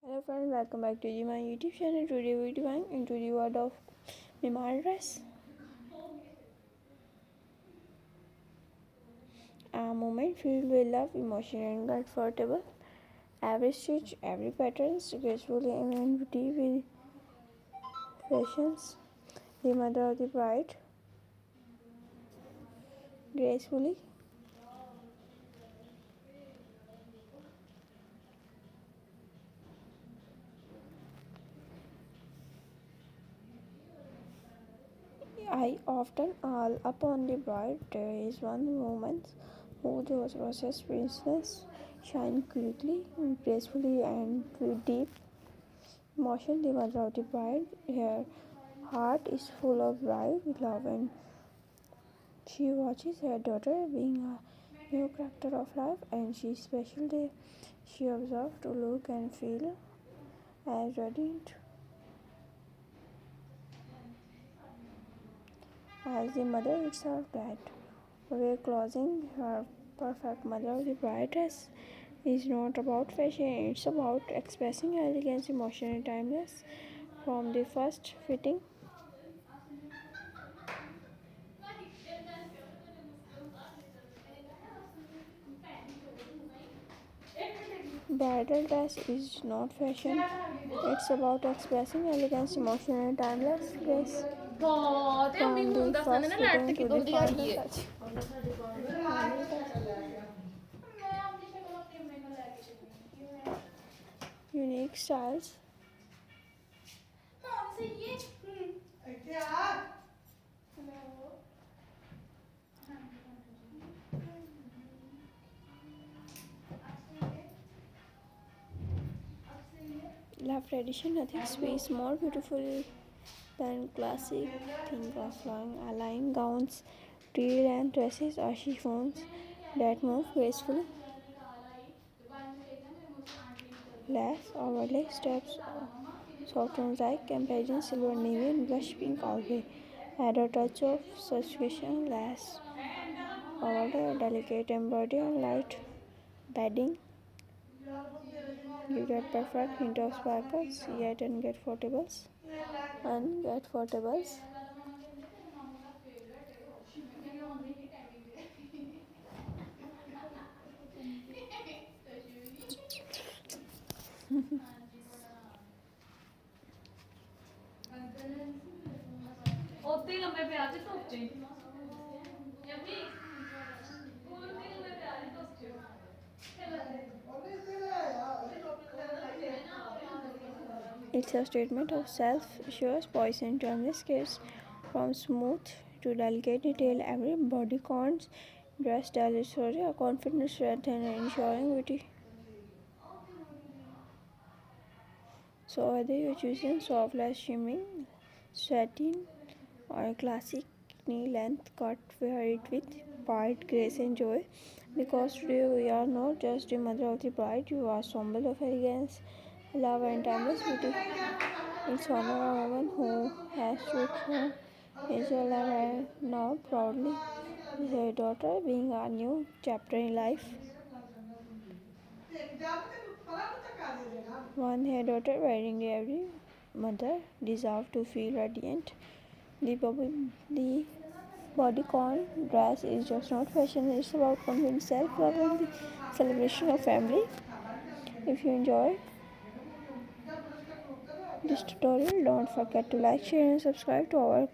Hello friends, welcome back to my YouTube channel. Today we are diving into the world of Mimar dress. A moment filled with love, emotion and comfortable. Every stitch, every pattern gracefully and beauty with fashions. The mother of the bride gracefully. I often all upon the bride. There is one moment who the process princess shine quickly, gracefully and with deep emotion. The mother of the bride, her heart is full of bride love and she watches her daughter being a new character of life and she special day. She observes to look and feel as radiant as the mother itself that we're closing her perfect mother of the bride dress is not about fashion, it's about expressing elegance, emotion and timeless from the first fitting. Bridal dress is not fashion. It's about expressing elegance, emotion, and timeless grace. From the first fitting to the final touch. Unique styles. Love tradition. Nothing speaks more beautiful than classic. Think of long aligned gowns, tree and dresses or chiffons that move gracefully. Lace overlay steps softens like comparison silver navy and blush pink always. Add a touch of sophistication lace overlay, delicate embroidery and light bedding. You get perfect hint of sparkles yet unforgettables. ਉੱਥੇ ਹੀ ਲੰਮੇ ਪਿਆ ਜੀ ਧੁੱਪ 'ਚ It's a statement of self-assurance, poise and timeless kids. From smooth to delicate detail, every body counts. Dress tells its story, a confident strength and ensuring beauty. So whether you're choosing soft lace shimming, satin or a classic knee-length cut, wear it with pride, grace and joy. Because today we are not just the mother of the bride, you are symbol of elegance, love and timeless beauty. It's honor a woman who has stood strong, is alive and now proudly is her daughter being a new chapter in life. One her daughter wearing the every mother deserves to feel radiant. The bodycon dress is just not fashion, it's about confidence, self-love and the celebration of family. If you enjoy this tutorial, don't forget to like, share and subscribe to our